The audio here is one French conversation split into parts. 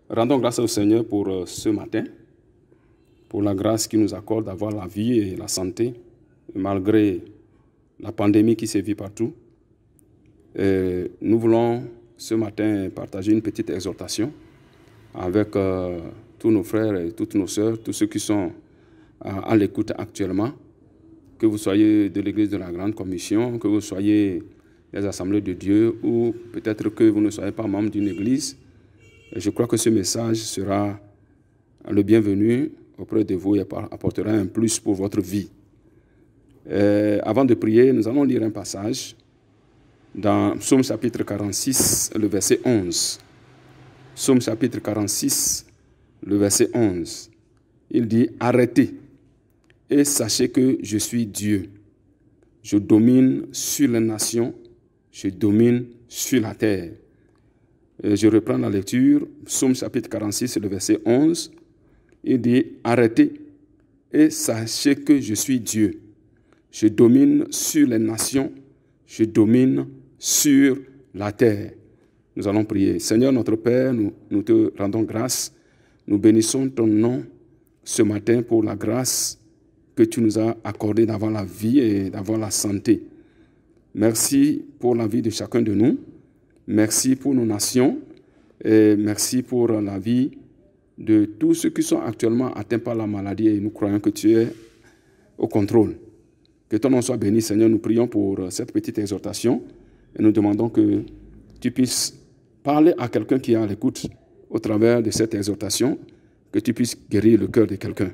Rendons grâce au Seigneur pour ce matin, pour la grâce qu'il nous accorde d'avoir la vie et la santé, malgré la pandémie qui sévit partout. Nous voulons ce matin partager une petite exhortation avec tous nos frères et toutes nos sœurs, tous ceux qui sont à l'écoute actuellement, que vous soyez de l'Église de la Grande Commission, que vous soyez des assemblées de Dieu ou peut-être que vous ne soyez pas membre d'une église. Et je crois que ce message sera le bienvenu auprès de vous et apportera un plus pour votre vie. Avant de prier, nous allons lire un passage dans Psaume chapitre 46, le verset 11. Psaume chapitre 46, le verset 11. Il dit « Arrêtez et sachez que je suis Dieu. Je domine sur les nations, je domine sur la terre. » Je reprends la lecture, Psaume chapitre 46, le verset 11. Il dit « Arrêtez et sachez que je suis Dieu. Je domine sur les nations, je domine sur la terre. » Nous allons prier. Seigneur notre Père, nous te rendons grâce. Nous bénissons ton nom ce matin pour la grâce que tu nous as accordée d'avoir la vie et d'avoir la santé. Merci pour la vie de chacun de nous. Merci pour nos nations et merci pour la vie de tous ceux qui sont actuellement atteints par la maladie et nous croyons que tu es au contrôle. Que ton nom soit béni, Seigneur. Nous prions pour cette petite exhortation et nous demandons que tu puisses parler à quelqu'un qui est à l'écoute au travers de cette exhortation, que tu puisses guérir le cœur de quelqu'un.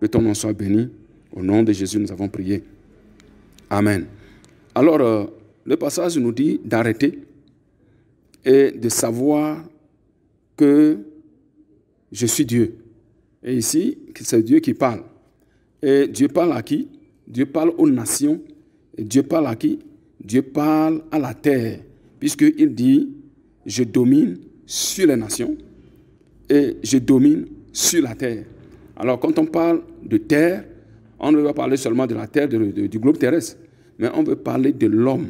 Que ton nom soit béni. Au nom de Jésus, nous avons prié. Amen. Alors, le passage nous dit d'arrêter et de savoir que je suis Dieu. Et ici, c'est Dieu qui parle. Et Dieu parle à qui? Dieu parle aux nations. Et Dieu parle à qui? Dieu parle à la terre. Puisqu'il dit, je domine sur les nations et je domine sur la terre. Alors, quand on parle de terre, on ne veut pas parler seulement de la terre, du globe terrestre, mais on veut parler de l'homme.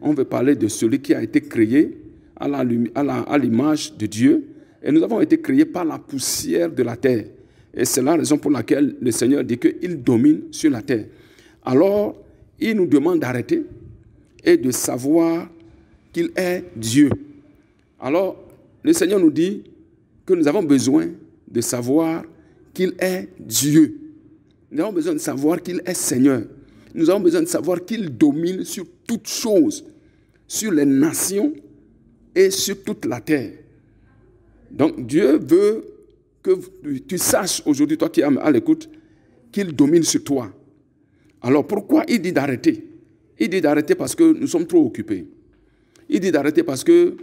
On veut parler de celui qui a été créé à l'image de Dieu. Et nous avons été créés par la poussière de la terre. Et c'est la raison pour laquelle le Seigneur dit qu'il domine sur la terre. Alors, il nous demande d'arrêter et de savoir qu'il est Dieu. Alors, le Seigneur nous dit que nous avons besoin de savoir qu'il est Dieu. Nous avons besoin de savoir qu'il est Seigneur. Nous avons besoin de savoir qu'il domine sur toutes choses, sur les nations et sur toute la terre. Donc Dieu veut que tu saches aujourd'hui, toi qui es à l'écoute, qu'il domine sur toi. Alors pourquoi il dit d'arrêter? Il dit d'arrêter parce que nous sommes trop occupés. Il dit d'arrêter parce que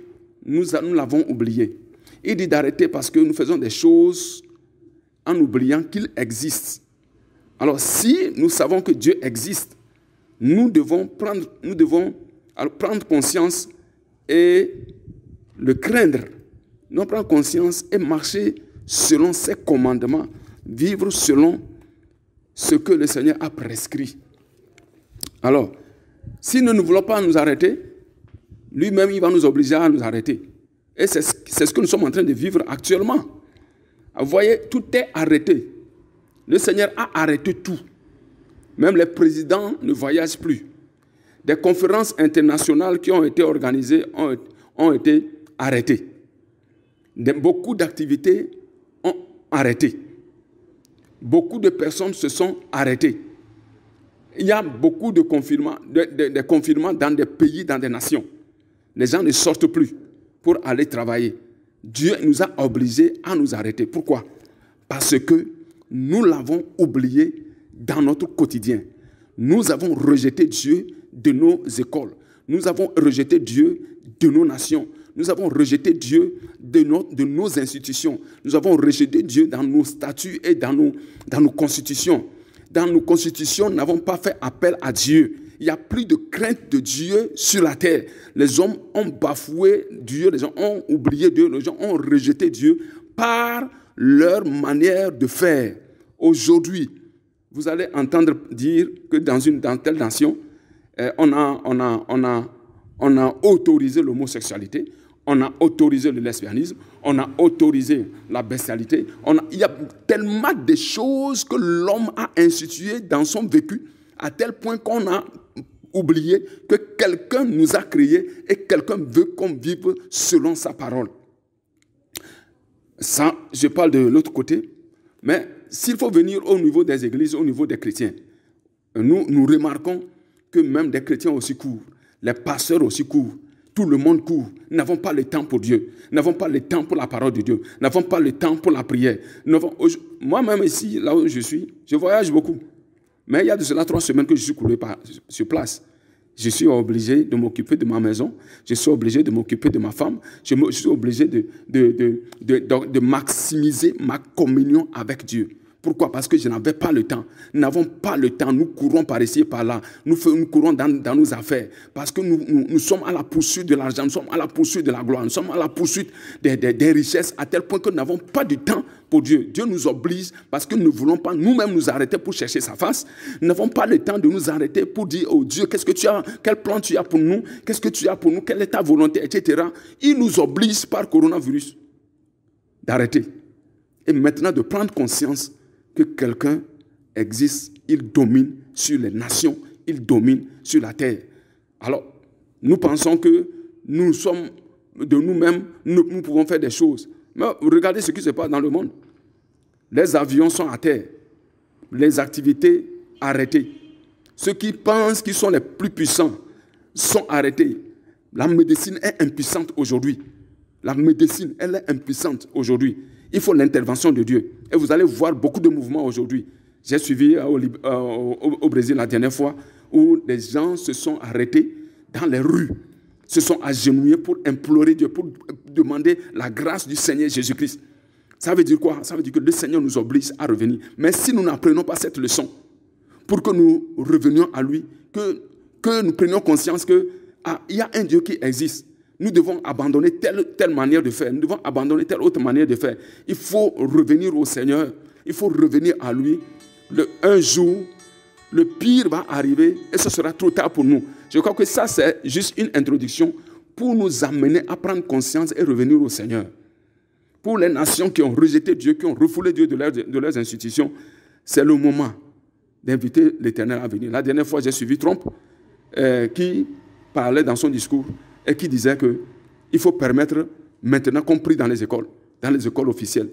nous l'avons oublié. Il dit d'arrêter parce que nous faisons des choses en oubliant qu'il existe. Alors si nous savons que Dieu existe, nous devons prendre conscience et le craindre. Nous prendre conscience et marcher selon ses commandements, vivre selon ce que le Seigneur a prescrit. Alors, si nous ne voulons pas nous arrêter, lui-même, il va nous obliger à nous arrêter. Et c'est ce que nous sommes en train de vivre actuellement. Vous voyez, tout est arrêté. Le Seigneur a arrêté tout. Même les présidents ne voyagent plus. Des conférences internationales qui ont été organisées ont été arrêtées. Beaucoup d'activités ont arrêté. Beaucoup de personnes se sont arrêtées. Il y a beaucoup de confinements dans des pays, dans des nations. Les gens ne sortent plus pour aller travailler. Dieu nous a obligés à nous arrêter. Pourquoi? Parce que nous l'avons oublié dans notre quotidien. Nous avons rejeté Dieu de nos écoles. Nous avons rejeté Dieu de nos nations. Nous avons rejeté Dieu de nos institutions. Nous avons rejeté Dieu dans nos statuts et dans nos constitutions. Dans nos constitutions, nous n'avons pas fait appel à Dieu. Il n'y a plus de crainte de Dieu sur la terre. Les hommes ont bafoué Dieu, les gens ont oublié Dieu, les gens ont rejeté Dieu par leur manière de faire. Aujourd'hui, vous allez entendre dire que dans telle nation, on a autorisé l'homosexualité, on a autorisé le lesbianisme, on a autorisé la bestialité. Il y a tellement de choses que l'homme a instituées dans son vécu, à tel point qu'on a oublié que quelqu'un nous a créés et quelqu'un veut qu'on vive selon sa parole. Ça, je parle de l'autre côté, mais s'il faut venir au niveau des églises, au niveau des chrétiens, nous remarquons que même des chrétiens aussi courent, les pasteurs aussi courent, tout le monde court. Nous n'avons pas le temps pour Dieu, nous n'avons pas le temps pour la parole de Dieu, nous n'avons pas le temps pour la prière. Moi-même ici, là où je suis, je voyage beaucoup. Mais il y a de cela 3 semaines que je suis coulé sur place. Je suis obligé de m'occuper de ma maison, je suis obligé de m'occuper de ma femme, je suis obligé de maximiser ma communion avec Dieu. Pourquoi? Parce que je n'avais pas le temps. Nous n'avons pas le temps. Nous courons par ici et par là. Nous courons dans nos affaires. Parce que nous sommes à la poursuite de l'argent. Nous sommes à la poursuite de la gloire. Nous sommes à la poursuite des richesses à tel point que nous n'avons pas de temps pour Dieu. Dieu nous oblige parce que nous ne voulons pas nous-mêmes nous arrêter pour chercher sa face. Nous n'avons pas le temps de nous arrêter pour dire, oh Dieu, qu'est-ce que tu as, quel plan tu as pour nous? Qu'est-ce que tu as pour nous? Quelle est ta volonté, etc. Il nous oblige par coronavirus d'arrêter. Et maintenant de prendre conscience que quelqu'un existe, il domine sur les nations, il domine sur la terre. Alors, nous pensons que nous sommes de nous-mêmes, nous pouvons faire des choses. Mais regardez ce qui se passe dans le monde. Les avions sont à terre, les activités arrêtées. Ceux qui pensent qu'ils sont les plus puissants sont arrêtés. La médecine est impuissante aujourd'hui. La médecine, elle est impuissante aujourd'hui. Il faut l'intervention de Dieu. Et vous allez voir beaucoup de mouvements aujourd'hui. J'ai suivi au Brésil la dernière fois où les gens se sont arrêtés dans les rues, se sont agenouillés pour implorer Dieu, pour demander la grâce du Seigneur Jésus-Christ. Ça veut dire quoi? Ça veut dire que le Seigneur nous oblige à revenir. Mais si nous n'apprenons pas cette leçon, pour que nous revenions à lui, que nous prenions conscience qu'il y a un Dieu qui existe, nous devons abandonner telle manière de faire. Nous devons abandonner telle autre manière de faire. Il faut revenir au Seigneur. Il faut revenir à lui. Un jour, le pire va arriver et ce sera trop tard pour nous. Je crois que ça, c'est juste une introduction pour nous amener à prendre conscience et revenir au Seigneur. Pour les nations qui ont rejeté Dieu, qui ont refoulé Dieu de leurs institutions, c'est le moment d'inviter l'Éternel à venir. La dernière fois, j'ai suivi Trump qui parlait dans son discours et qui disait qu'il faut permettre, maintenant compris dans les écoles officielles,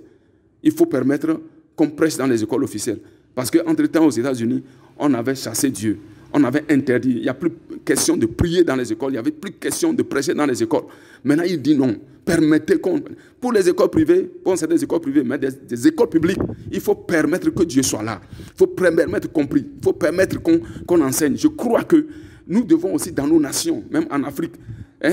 il faut permettre qu'on prêche dans les écoles officielles. Parce qu'entre-temps, aux États-Unis, on avait chassé Dieu. On avait interdit. Il n'y a plus question de prier dans les écoles. Il n'y avait plus question de prêcher dans les écoles. Maintenant, il dit non. Permettez qu'on... Pour les écoles privées, bon, c'est des écoles privées, mais des écoles publiques, il faut permettre que Dieu soit là. Il faut permettre compris. Il faut permettre qu'on enseigne. Je crois que nous devons aussi, dans nos nations, même en Afrique,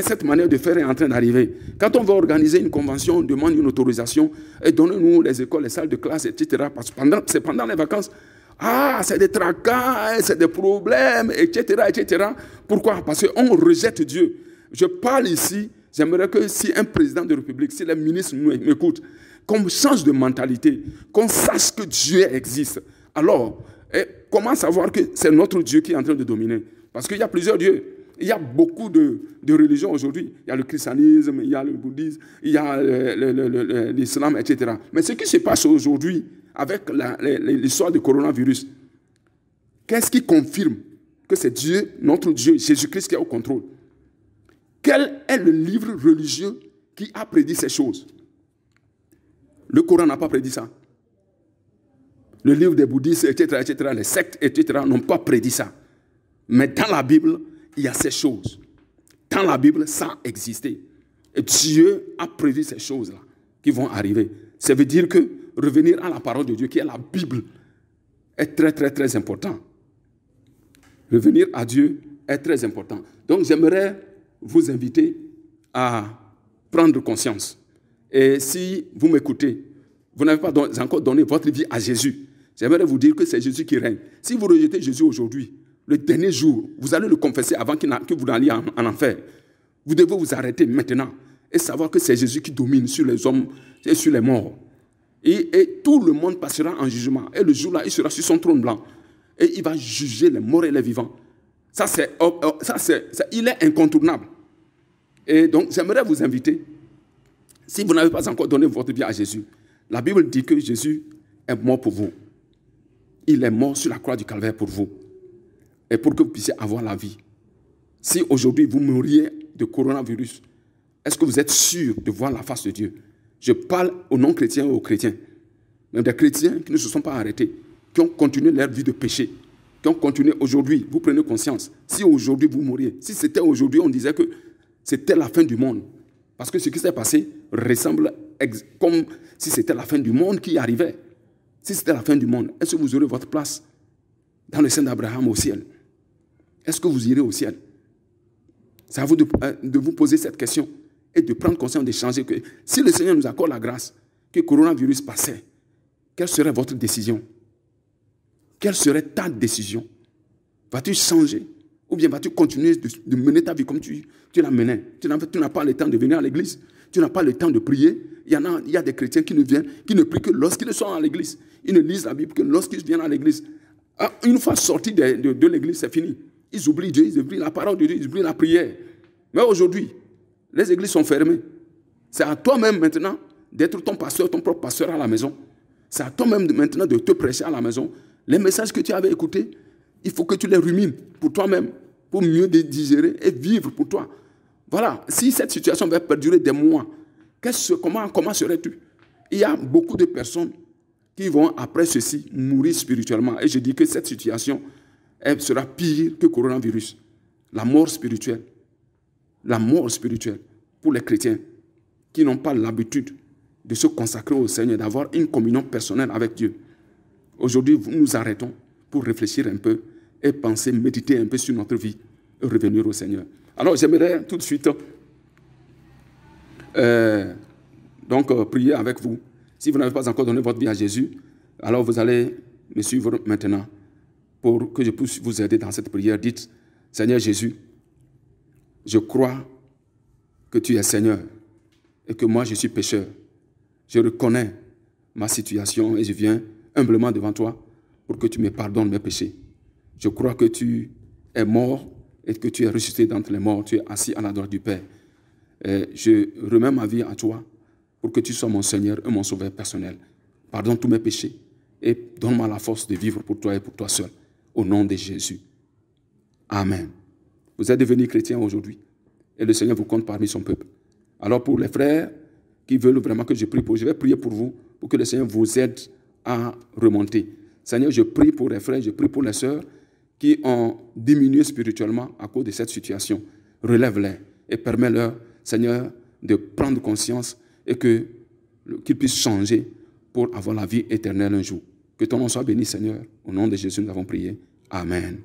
cette manière de faire est en train d'arriver. Quand on va organiser une convention, on demande une autorisation et donnez-nous les écoles, les salles de classe, etc. Parce que c'est pendant les vacances. Ah, c'est des tracas, c'est des problèmes, etc., etc. Pourquoi? Parce qu'on rejette Dieu. Je parle ici, j'aimerais que si un président de la République, si les ministres m'écoutent, qu'on change de mentalité, qu'on sache que Dieu existe. Alors, comment savoir que c'est notre Dieu qui est en train de dominer? Parce qu'il y a plusieurs dieux. Il y a beaucoup de religions aujourd'hui. Il y a le christianisme, il y a le bouddhisme, il y a l'islam, etc. Mais ce qui se passe aujourd'hui avec l'histoire du coronavirus, qu'est-ce qui confirme que c'est Dieu, notre Dieu, Jésus-Christ qui est au contrôle? Quel est le livre religieux qui a prédit ces choses? Le Coran n'a pas prédit ça. Le livre des bouddhistes, etc., les sectes, etc., n'ont pas prédit ça. Mais dans la Bible, il y a ces choses. Dans la Bible, ça a existé. Et Dieu a prévu ces choses-là qui vont arriver. Ça veut dire que revenir à la parole de Dieu, qui est la Bible, est très, très, très important. Revenir à Dieu est très important. Donc, j'aimerais vous inviter à prendre conscience. Et si vous m'écoutez, vous n'avez pas encore donné votre vie à Jésus, j'aimerais vous dire que c'est Jésus qui règne. Si vous rejetez Jésus aujourd'hui, le dernier jour, vous allez le confesser avant que vous n'alliez en enfer. Vous devez vous arrêter maintenant et savoir que c'est Jésus qui domine sur les hommes et sur les morts. Et tout le monde passera en jugement. Et le jour-là, il sera sur son trône blanc. Et il va juger les morts et les vivants. Il est incontournable. Et donc, j'aimerais vous inviter, si vous n'avez pas encore donné votre vie à Jésus, la Bible dit que Jésus est mort pour vous. Il est mort sur la croix du Calvaire pour vous. Et pour que vous puissiez avoir la vie. Si aujourd'hui vous mouriez de coronavirus, est-ce que vous êtes sûr de voir la face de Dieu? Je parle aux non-chrétiens et aux chrétiens. Même des chrétiens qui ne se sont pas arrêtés, qui ont continué leur vie de péché, qui ont continué aujourd'hui. Vous prenez conscience. Si aujourd'hui vous mouriez, si c'était aujourd'hui, on disait que c'était la fin du monde. Parce que ce qui s'est passé ressemble comme si c'était la fin du monde qui arrivait. Si c'était la fin du monde, est-ce que vous aurez votre place dans le sein d'Abraham au ciel? Est-ce que vous irez au ciel? C'est à vous de vous poser cette question et de prendre conscience de changer. Que si le Seigneur nous accorde la grâce, que le coronavirus passait, quelle serait votre décision? Quelle serait ta décision? Vas-tu changer? Ou bien vas-tu continuer de mener ta vie comme tu la menais? Tu n'as pas le temps de venir à l'église. Tu n'as pas le temps de prier. Il y a des chrétiens qui ne prient que lorsqu'ils sont à l'église. Ils ne lisent la Bible que lorsqu'ils viennent à l'église. Une fois sortis de l'église, c'est fini. Ils oublient Dieu, ils oublient la parole de Dieu, ils oublient la prière. Mais aujourd'hui, les églises sont fermées. C'est à toi-même maintenant d'être ton pasteur, ton propre pasteur à la maison. C'est à toi-même maintenant de te prêcher à la maison. Les messages que tu avais écoutés, il faut que tu les rumines pour toi-même, pour mieux les digérer et vivre pour toi. Voilà, si cette situation va perdurer des mois, comment serais-tu? Il y a beaucoup de personnes qui vont, après ceci, mourir spirituellement. Et je dis que cette situation, elle sera pire que le coronavirus. La mort spirituelle pour les chrétiens qui n'ont pas l'habitude de se consacrer au Seigneur, d'avoir une communion personnelle avec Dieu. Aujourd'hui, nous nous arrêtons pour réfléchir un peu et penser, méditer un peu sur notre vie et revenir au Seigneur. Alors, j'aimerais tout de suite prier avec vous. Si vous n'avez pas encore donné votre vie à Jésus, alors vous allez me suivre maintenant pour que je puisse vous aider dans cette prière. Dites, Seigneur Jésus, je crois que tu es Seigneur et que moi je suis pécheur. Je reconnais ma situation et je viens humblement devant toi pour que tu me pardonnes mes péchés. Je crois que tu es mort et que tu es ressuscité d'entre les morts. Tu es assis à la droite du Père. Et je remets ma vie à toi pour que tu sois mon Seigneur et mon Sauveur personnel. Pardonne tous mes péchés et donne-moi la force de vivre pour toi et pour toi seul. Au nom de Jésus. Amen. Vous êtes devenus chrétiens aujourd'hui et le Seigneur vous compte parmi son peuple. Alors pour les frères qui veulent vraiment que je prie pour, je vais prier pour vous pour que le Seigneur vous aide à remonter. Seigneur, je prie pour les frères, je prie pour les sœurs qui ont diminué spirituellement à cause de cette situation. Relève-les et permets-leur, Seigneur, de prendre conscience et qu'ils puissent changer pour avoir la vie éternelle un jour. Que ton nom soit béni, Seigneur. Au nom de Jésus, nous avons prié. Amen.